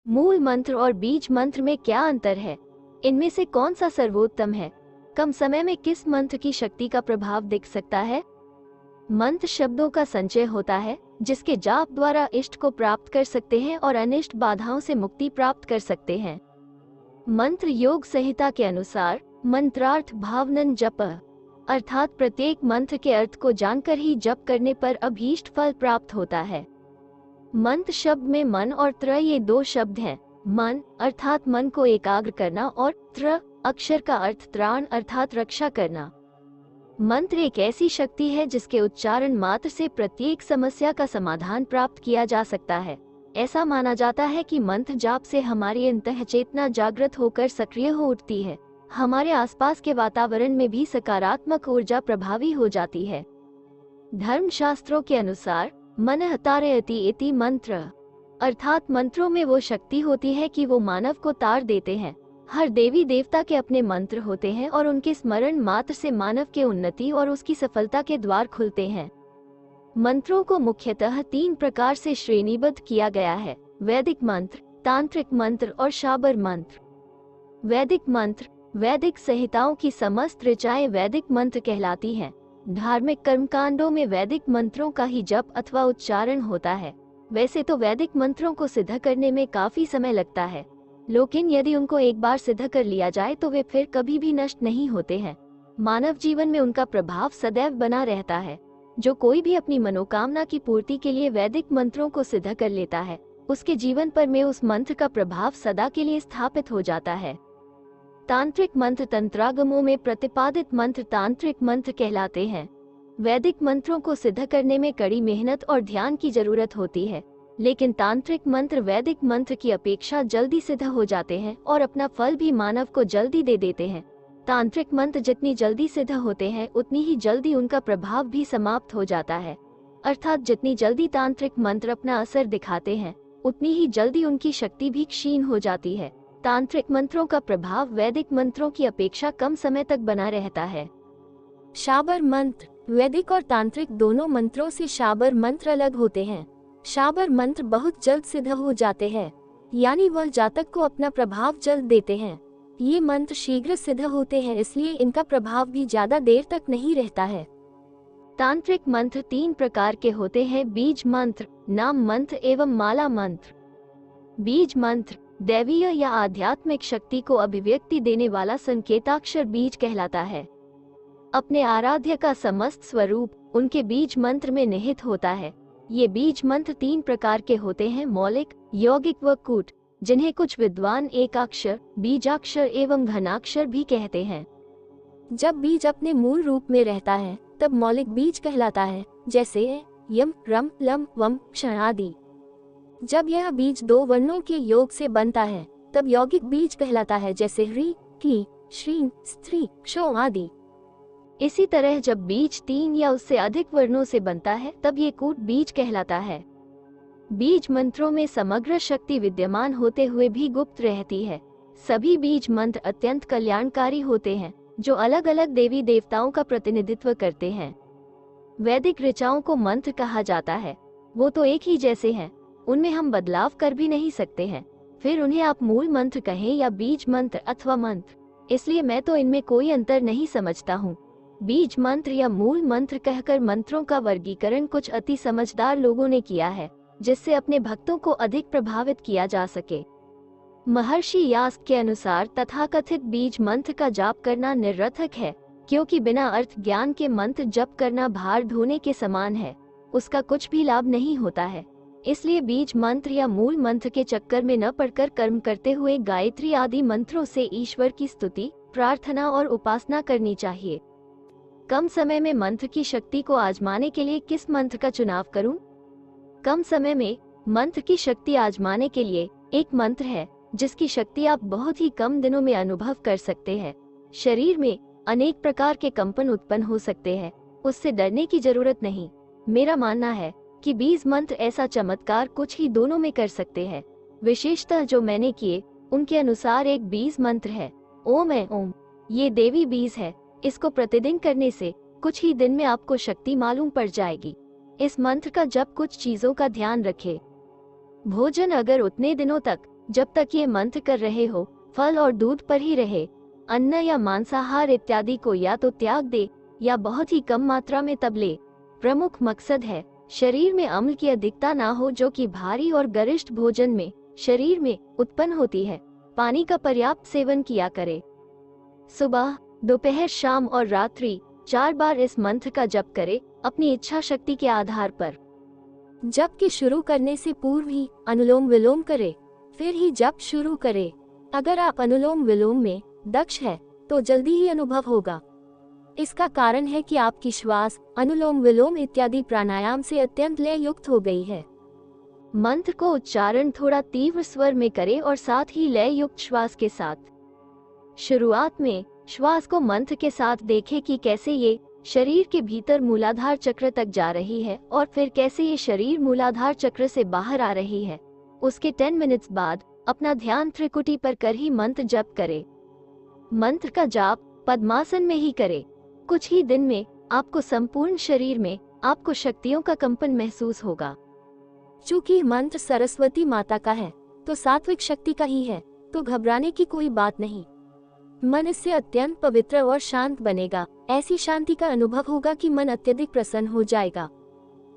मूल मंत्र और बीज मंत्र में क्या अंतर है? इनमें से कौन सा सर्वोत्तम है? कम समय में किस मंत्र की शक्ति का प्रभाव दिख सकता है? मंत्र शब्दों का संचय होता है जिसके जाप द्वारा इष्ट को प्राप्त कर सकते हैं और अनिष्ट बाधाओं से मुक्ति प्राप्त कर सकते हैं। मंत्र योग संहिता के अनुसार मंत्रार्थ भावनन जप, अर्थात प्रत्येक मंत्र के अर्थ को जानकर ही जप करने पर अभीष्ट फल प्राप्त होता है। मंत्र शब्द में मन और त्र ये दो शब्द हैं। मन अर्थात मन को एकाग्र करना और त्र अक्षर का अर्थ त्राण अर्थात रक्षा करना। मंत्र एक ऐसी शक्ति है जिसके उच्चारण मात्र से प्रत्येक समस्या का समाधान प्राप्त किया जा सकता है। ऐसा माना जाता है कि मंत्र जाप से हमारी अंतः चेतना जागृत होकर सक्रिय हो उठती है। हमारे आसपास के वातावरण में भी सकारात्मक ऊर्जा प्रभावी हो जाती है। धर्मशास्त्रों के अनुसार मनः तारयति इति मंत्र, अर्थात मंत्रों में वो शक्ति होती है कि वो मानव को तार देते हैं। हर देवी देवता के अपने मंत्र होते हैं और उनके स्मरण मात्र से मानव के उन्नति और उसकी सफलता के द्वार खुलते हैं। मंत्रों को मुख्यतः 3 प्रकार से श्रेणीबद्ध किया गया है: वैदिक मंत्र, तांत्रिक मंत्र और शाबर मंत्र। वैदिक मंत्र, वैदिक संहिताओं की समस्त ऋचाएं वैदिक मंत्र कहलाती हैं। धार्मिक कर्मकांडों में वैदिक मंत्रों का ही जप अथवा उच्चारण होता है। वैसे तो वैदिक मंत्रों को सिद्ध करने में काफी समय लगता है, लेकिन यदि उनको एक बार सिद्ध कर लिया जाए तो वे फिर कभी भी नष्ट नहीं होते हैं। मानव जीवन में उनका प्रभाव सदैव बना रहता है। जो कोई भी अपनी मनोकामना की पूर्ति के लिए वैदिक मंत्रों को सिद्ध कर लेता है, उसके जीवन पर में उस मंत्र का प्रभाव सदा के लिए स्थापित हो जाता है। तांत्रिक मंत्र तंत्रागमों में प्रतिपादित मंत्र तांत्रिक मंत्र कहलाते हैं। वैदिक मंत्रों को सिद्ध करने में कड़ी मेहनत और ध्यान की जरूरत होती है, लेकिन तांत्रिक मंत्र वैदिक मंत्र की अपेक्षा जल्दी सिद्ध हो जाते हैं और अपना फल भी मानव को जल्दी दे देते हैं। तांत्रिक मंत्र जितनी जल्दी सिद्ध होते हैं उतनी ही जल्दी उनका प्रभाव भी समाप्त हो जाता है। अर्थात जितनी जल्दी तांत्रिक मंत्र अपना असर दिखाते हैं उतनी ही जल्दी उनकी शक्ति भी क्षीण हो जाती है। तांत्रिक मंत्रों का प्रभाव वैदिक मंत्रों की अपेक्षा कम समय तक बना रहता है। शाबर मंत्र, वैदिक और तांत्रिक दोनों मंत्रों से शाबर मंत्र अलग होते हैं। शाबर मंत्र बहुत जल्द सिद्ध हो जाते हैं, यानी वह जातक को अपना प्रभाव जल्द देते हैं। ये मंत्र शीघ्र सिद्ध होते हैं, इसलिए इनका प्रभाव भी ज्यादा देर तक नहीं रहता है। तांत्रिक मंत्र 3 प्रकार के होते हैं: बीज मंत्र, नाम मंत्र एवं माला मंत्र। बीज मंत्र दैवीय या आध्यात्मिक शक्ति को अभिव्यक्ति देने वाला संकेताक्षर बीज कहलाता है। अपने आराध्य का समस्त स्वरूप उनके बीज मंत्र में निहित होता है। ये बीज मंत्र 3 प्रकार के होते हैं: मौलिक, यौगिक व कूट, जिन्हें कुछ विद्वान एकाक्षर, बीजाक्षर एवं घनाक्षर भी कहते हैं। जब बीज अपने मूल रूप में रहता है तब मौलिक बीज कहलाता है, जैसे यम, रम, लम, वम, क्षण आदि। जब यह बीज 2 वर्णों के योग से बनता है तब यौगिक बीज कहलाता है, जैसे ह्री, की, श्री, स्त्री, क्षो आदि। इसी तरह जब बीज 3 या उससे अधिक वर्णों से बनता है तब ये कूट बीज कहलाता है। बीज मंत्रों में समग्र शक्ति विद्यमान होते हुए भी गुप्त रहती है। सभी बीज मंत्र अत्यंत कल्याणकारी होते हैं, जो अलग अलग देवी देवताओं का प्रतिनिधित्व करते हैं। वैदिक ऋचाओं को मंत्र कहा जाता है। वो तो एक ही जैसे हैं, उनमें हम बदलाव कर भी नहीं सकते हैं। फिर उन्हें आप मूल मंत्र कहें या बीज मंत्र अथवा मंत्र, इसलिए मैं तो इनमें कोई अंतर नहीं समझता हूँ। बीज मंत्र या मूल मंत्र कहकर मंत्रों का वर्गीकरण कुछ अति समझदार लोगों ने किया है, जिससे अपने भक्तों को अधिक प्रभावित किया जा सके। महर्षि यास्क के अनुसार तथाकथित बीज मंत्र का जाप करना निरर्थक है, क्योंकि बिना अर्थ ज्ञान के मंत्र जप करना भार ढोने के समान है, उसका कुछ भी लाभ नहीं होता है। इसलिए बीज मंत्र या मूल मंत्र के चक्कर में न पड़कर कर्म करते हुए गायत्री आदि मंत्रों से ईश्वर की स्तुति, प्रार्थना और उपासना करनी चाहिए। कम समय में मंत्र की शक्ति को आजमाने के लिए किस मंत्र का चुनाव करूं? कम समय में मंत्र की शक्ति आजमाने के लिए एक मंत्र है जिसकी शक्ति आप बहुत ही कम दिनों में अनुभव कर सकते हैं। शरीर में अनेक प्रकार के कंपन उत्पन्न हो सकते हैं, उससे डरने की जरूरत नहीं। मेरा मानना है कि बीज मंत्र ऐसा चमत्कार कुछ ही दोनों में कर सकते हैं। विशेषतः जो मैंने किए उनके अनुसार एक बीज मंत्र है ओम है ओम। ये देवी बीज है। इसको प्रतिदिन करने से कुछ ही दिन में आपको शक्ति मालूम पड़ जाएगी। इस मंत्र का जप कुछ चीजों का ध्यान रखें। भोजन अगर उतने दिनों तक जब तक ये मंत्र कर रहे हो फल और दूध पर ही रहे। अन्न या मांसाहार इत्यादि को या तो त्याग दे या बहुत ही कम मात्रा में तब ले। प्रमुख मकसद है शरीर में अम्ल की अधिकता ना हो, जो कि भारी और गरिष्ठ भोजन में शरीर में उत्पन्न होती है। पानी का पर्याप्त सेवन किया करे। सुबह, दोपहर, शाम और रात्रि 4 बार इस मंत्र का जप करे अपनी इच्छा शक्ति के आधार पर। जप के शुरू करने से पूर्व ही अनुलोम विलोम करे, फिर ही जप शुरू करे। अगर आप अनुलोम विलोम में दक्ष है तो जल्दी ही अनुभव होगा। इसका कारण है कि आपकी श्वास अनुलोम विलोम इत्यादि प्राणायाम से अत्यंत लय युक्त हो गई है। मंत्र को उच्चारण थोड़ा तीव्र स्वर में करें और साथ ही लय युक्त श्वास के साथ। शुरुआत में श्वास को मंत्र के साथ देखें कि कैसे ये शरीर के भीतर मूलाधार चक्र तक जा रही है और फिर कैसे ये शरीर मूलाधार चक्र से बाहर आ रही है। उसके 10 मिनट्स बाद अपना ध्यान त्रिकुटी पर कर ही मंत्र जप करे। मंत्र का जाप पद्मासन में ही करे। कुछ ही दिन में आपको संपूर्ण शरीर में आपको शक्तियों का कंपन महसूस होगा। चूंकि मंत्र सरस्वती माता का है तो सात्विक शक्ति का ही है, तो घबराने की कोई बात नहीं। मन इससे अत्यंत पवित्र और शांत बनेगा। ऐसी शांति का अनुभव होगा कि मन अत्यधिक प्रसन्न हो जाएगा।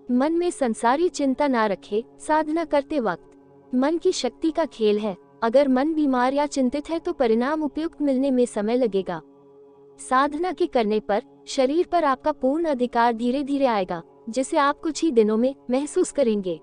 मन में संसारी चिंता ना रखे। साधना करते वक्त मन की शक्ति का खेल है। अगर मन बीमार या चिंतित है तो परिणाम उपयुक्त मिलने में समय लगेगा। साधना के करने पर शरीर पर आपका पूर्ण अधिकार धीरे धीरे आएगा, जिसे आप कुछ ही दिनों में महसूस करेंगे।